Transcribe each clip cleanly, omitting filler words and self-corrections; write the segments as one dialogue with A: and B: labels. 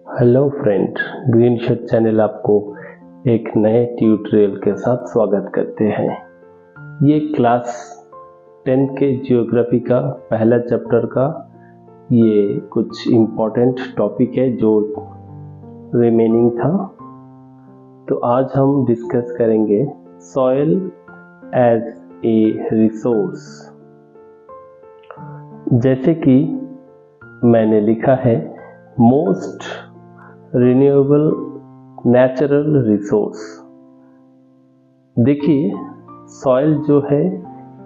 A: Hello friend, green shirt channel आपको एक नए ट्यूटोरियल के साथ स्वागत करते हैं। ये क्लास 10 के ज्योग्राफी का पहला चैप्टर का ये कुछ इम्पोर्टेंट टॉपिक है जो रिमेनिंग था। तो आज हम डिस्कस करेंगे सॉइल एज ए रिसोर्स। जैसे कि मैंने लिखा है, मोस्ट रिन्यूएबल नेचुरल रिसोर्स। देखिए, सॉइल जो है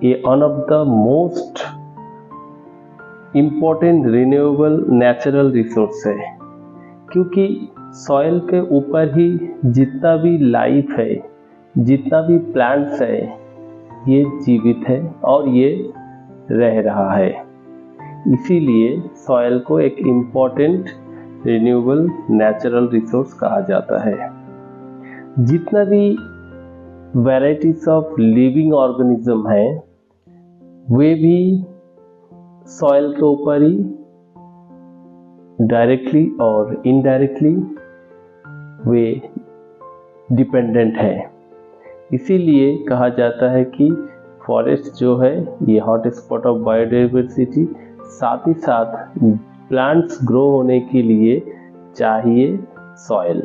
A: ये one of the most important renewable natural resource है, क्योंकि सॉइल के ऊपर ही जितना भी लाइफ है, जितना भी प्लांट्स है, ये जीवित है और ये रह रहा है। इसीलिए सॉइल को एक इम्पोर्टेंट रिन्यूएबल नेचुरल रिसोर्स कहा जाता है। जितना भी वैराइटीज ऑफ लिविंग ऑर्गेनिज्म हैं, वे भी सॉइल के ऊपर ही डायरेक्टली और इनडायरेक्टली वे डिपेंडेंट है। इसीलिए कहा जाता है कि फॉरेस्ट जो है ये हॉटस्पॉट ऑफ बायोडाइवर्सिटी, साथ ही साथ प्लांट्स ग्रो होने के लिए चाहिए सॉइल।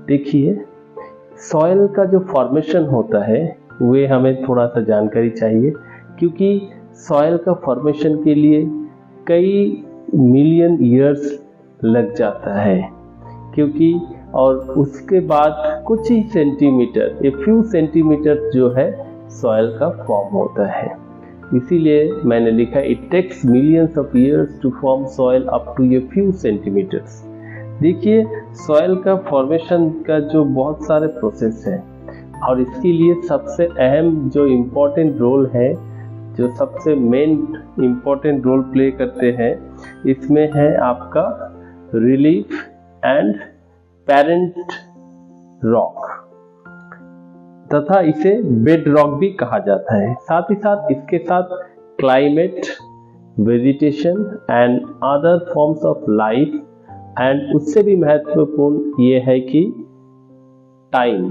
A: देखिए, सॉइल का जो फॉर्मेशन होता है वे हमें थोड़ा सा जानकारी चाहिए, क्योंकि सॉइल का फॉर्मेशन के लिए कई मिलियन ईयर्स लग जाता है, क्योंकि और उसके बाद कुछ ही सेंटीमीटर, ए फ्यू सेंटीमीटर जो है सॉइल का फॉर्म होता है। इसीलिए मैंने लिखा, it takes millions of years to form soil up to a few centimetres. देखिए, सॉइल का फॉर्मेशन का जो बहुत सारे प्रोसेस है, और इसके लिए सबसे अहम जो इम्पोर्टेंट रोल है, जो सबसे मेन इम्पोर्टेंट रोल प्ले करते हैं, इसमें है आपका रिलीफ एंड पेरेंट रॉक, तथा इसे बेड रॉक भी कहा जाता है। साथ ही साथ इसके साथ climate, vegetation and other forms of life, and उससे भी महत्वपूर्ण ये है कि टाइम,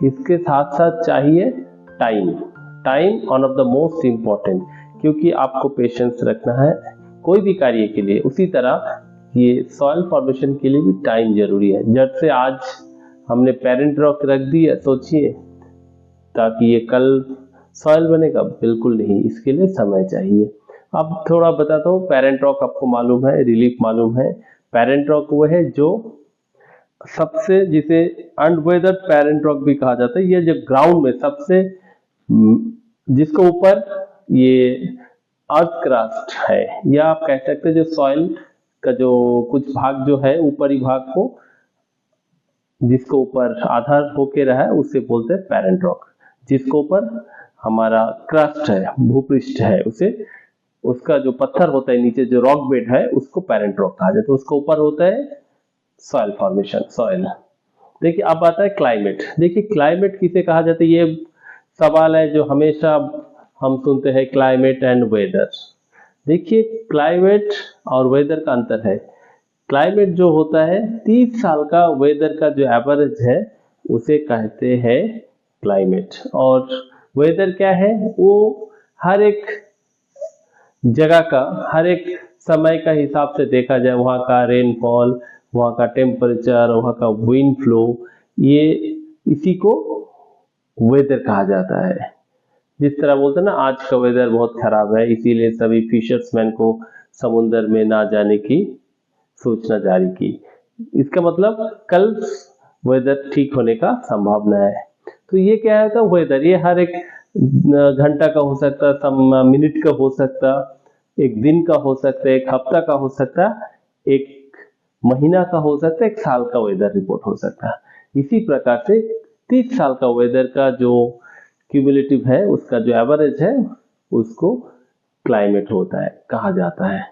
A: इसके साथ साथ चाहिए time one of the most important, क्योंकि आपको पेशेंस रखना है कोई भी कार्य के लिए। उसी तरह ये सॉइल फॉर्मेशन के लिए भी टाइम जरूरी है। जब से आज हमने पेरेंट रॉक रख दिया, सोचिए ताकि ये कल सॉइल बनेगा, बिल्कुल नहीं, इसके लिए समय चाहिए। अब थोड़ा बताता हूँ। पेरेंट रॉक आपको मालूम है, रिलीफ मालूम है। पेरेंट रॉक वो है जो सबसे, जिसे अनवेदर्ड पेरेंट रॉक भी कहा जाता है, ये जो ग्राउंड में सबसे, जिसके ऊपर ये अर्थ क्रस्ट है, या आप कह सकते हैं जो सॉइल का जो कुछ भाग जो है, ऊपरी भाग को, जिसको ऊपर आधार होके रहा है, उसे बोलते हैं पेरेंट रॉक। जिसको ऊपर हमारा क्रस्ट है, भूपृष्ठ है, उसे, उसका जो पत्थर होता है नीचे, जो रॉक बेड है, उसको पेरेंट रॉक कहा जाता है। उसके ऊपर होता है सॉइल फॉर्मेशन, सॉइल। देखिए, अब आता है क्लाइमेट। देखिए, क्लाइमेट किसे कहा जाता है, ये सवाल है जो हमेशा हम सुनते हैं, क्लाइमेट एंड वेदर। देखिए, क्लाइमेट और वेदर का अंतर है। क्लाइमेट जो होता है 30 साल का वेदर का जो एवरेज है, उसे कहते हैं क्लाइमेट। और वेदर क्या है, वो हर एक जगह का, हर एक समय का हिसाब से देखा जाए, वहाँ का रेनफॉल, वहाँ का टेम्परेचर, वहाँ का विंड फ्लो, ये इसी को वेदर कहा जाता है। जिस तरह बोलते हैं ना, आज का वेदर बहुत खराब है, इसीलिए सभी फिशर्समैन को समुद्र में ना जाने की सूचना जारी की। इसका मतलब कल वेदर ठीक होने का संभावना है। तो ये क्या है, तो वेदर ये हर एक घंटा का हो सकता, सम मिनट का हो सकता, एक दिन का हो सकता, एक हफ्ता का हो सकता, एक महीना का हो सकता, एक साल का वेदर रिपोर्ट हो सकता। इसी प्रकार से 30 साल का वेदर का जो क्यूमुलेटिव है, उसका जो एवरेज है, उसको क्लाइमेट होता है, कहा जाता है।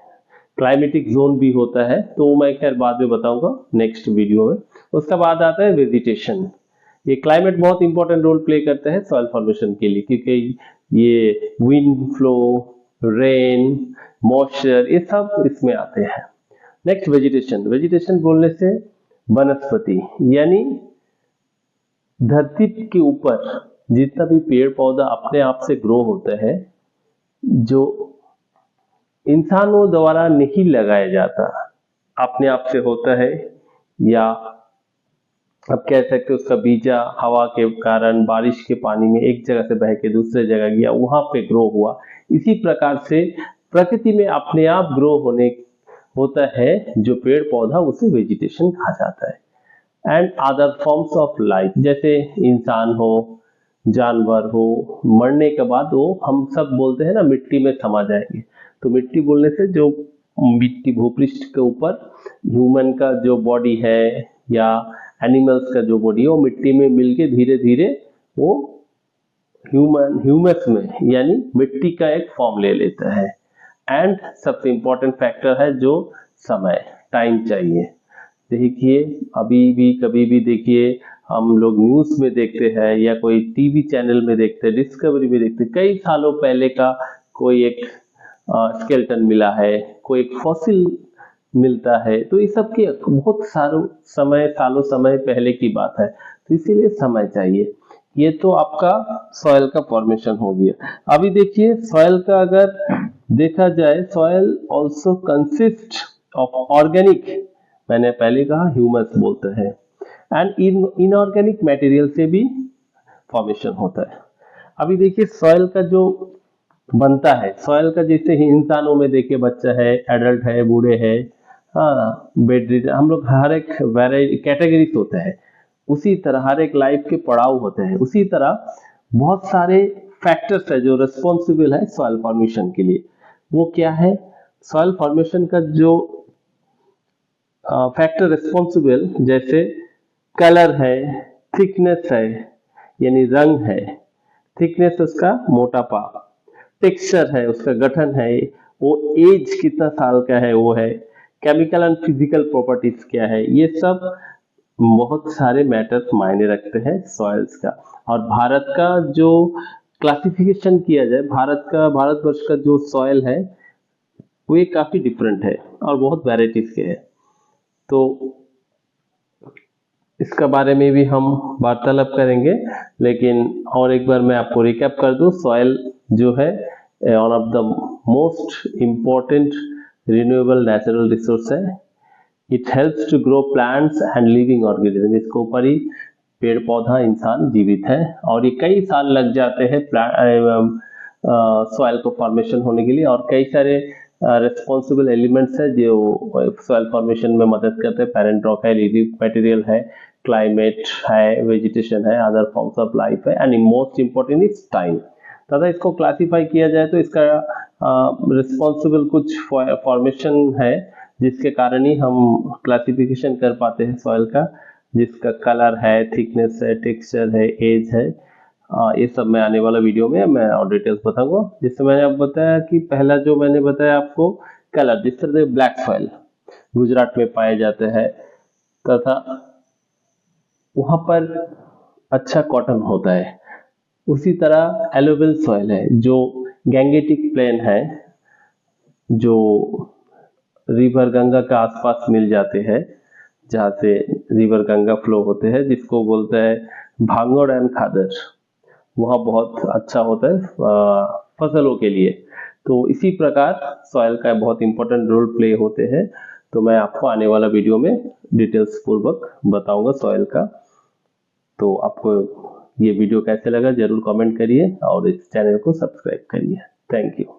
A: क्लाइमेटिक जोन भी होता है, तो मैं खैर बाद में बताऊंगा नेक्स्ट वीडियो में। उसका बाद आता है वेजिटेशन। ये क्लाइमेट बहुत इंपॉर्टेंट रोल प्ले करता है सॉइल फॉर्मेशन के लिए, क्योंकि ये विंड फ्लो, रेन, मॉइस्चर, ये सब इसमें आते हैं। Next vegetation. वेजिटेशन बोलने से वनस्पति, यानी धरती के ऊपर जितना भी पेड़ पौधा अपने आप से ग्रो होता है, जो इंसानों द्वारा नहीं लगाया जाता, अपने आप से होता है, या अब कह सकते उसका बीजा हवा के कारण बारिश के पानी में एक जगह से बह के दूसरे जगह गया, वहां पे ग्रो हुआ। इसी प्रकार से प्रकृति में अपने आप ग्रो होता है जो पेड़ पौधा, उसे वेजिटेशन कहा जाता है। And other forms of life, जैसे इंसान हो, जानवर हो, मरने के बाद वो हम सब बोलते हैं ना मिट्टी में समा जाएंगे, तो मिट्टी बोलने से जो मिट्टी भूपृष्ठ के ऊपर ह्यूमन का जो बॉडी है या एनिमल्स का जो बॉडी है वो मिट्टी में मिलके धीरे धीरे वो ह्यूमस में यानी मिट्टी का एक फॉर्म ले लेता है। एंड सबसे इंपॉर्टेंट फैक्टर है जो समय, टाइम चाहिए। देखिए अभी भी कभी भी देखिए हम लोग न्यूज में देखते हैं या कोई टीवी चैनल में देखते हैं, डिस्कवरी में देखते हैं, कई सालों पहले का कोई एक स्केलेटन मिला है, कोई एक फॉसिल मिलता है, तो ये सब की बहुत सालों समय पहले की बात है, तो इसीलिए समय चाहिए। ये तो आपका सॉइल का फॉर्मेशन हो गया। अभी देखिए सॉइल का अगर देखा जाए, soil also consist of organic, मैंने पहले कहा ह्यूमस बोलते हैं, एंड इनऑर्गेनिक मटेरियल से भी फॉर्मेशन होता है। अभी देखिए सॉइल का जो बनता है, सॉइल का जैसे ही इंसानों में देखिए बच्चा है, एडल्ट है, बूढ़े हैं, हाँ बेड रिडन, हम लोग हर एक वैरायटी कैटेगरीज होता है, उसी तरह हर एक लाइफ के पड़ाव होते हैं, उसी तरह बहुत सारे फैक्टर्स है जो रिस्पॉन्सिबल है सॉइल फॉर्मेशन के लिए। वो क्या है? सॉइल फॉर्मेशन का जो फैक्टर रिस्पॉन्सिबल, जैसे कलर है, थिकनेस है यानी रंग है, थिकनेस उसका मोटापा, टेक्सचर है उसका गठन है, वो एज कितना साल का है वो है, केमिकल एंड फिजिकल प्रॉपर्टीज क्या है, ये सब बहुत सारे मैटर्स मायने रखते हैं सॉइल्स का। और भारत का जो क्लासिफिकेशन किया जाए, भारतवर्ष का जो सॉइल है वो काफी डिफरेंट है और बहुत वैरायटीज के हैं, तो इसका बारे में भी हम वार्तालाप करेंगे। लेकिन और एक बार मैं आपको रिकैप कर दूं, सॉइल जो है one of the most important renewable natural resource है। It helps to grow plants and living organism, इसके ऊपर ही पेड़ पौधा इंसान जीवित है, और ये कई साल लग जाते हैं सॉइल को फॉर्मेशन होने के लिए, और कई सारे रिस्पॉन्सिबल एलिमेंट्स है जो सॉइल फॉर्मेशन में मदद करते हैं। पैरेंट रॉक है, लिविंग मटेरियल है, क्लाइमेट है, वेजिटेशन है, अदर फॉर्म्स ऑफ लाइफ है, and most important is time. तथा इसको क्लासिफाई किया जाए तो इसका रिस्पॉन्सिबल कुछ फॉर्मेशन है जिसके कारण ही हम क्लासिफिकेशन कर पाते हैं सॉइल का, जिसका कलर है, थिकनेस है, टेक्सचर है, एज है। ये सब मैं आने वाला वीडियो में मैं और डिटेल्स बताऊंगा। जिससे मैंने अब बताया कि पहला जो मैंने बताया आपको कलर, जिस तरह से ब्लैक सॉइल गुजरात में पाए जाते हैं तथा वहां पर अच्छा कॉटन होता है। उसी तरह एलोविल सॉइल है जो गैंगेटिक प्लेन है, जो रिवर गंगा के आसपास मिल जाते हैं, जहाँ से रिवर गंगा फ्लो होते हैं, जिसको बोलते हैं भांगड़ एंड खादर, वहाँ बहुत अच्छा होता है फसलों के लिए। तो इसी प्रकार सॉइल का बहुत इंपॉर्टेंट रोल प्ले होते हैं। तो मैं आपको आने वाला वीडियो में डिटेल्स पूर्वक बताऊंगा सॉइल का। तो आपको ये वीडियो कैसे लगा जरूर कमेंट करिए और इस चैनल को सब्सक्राइब करिए। Thank you.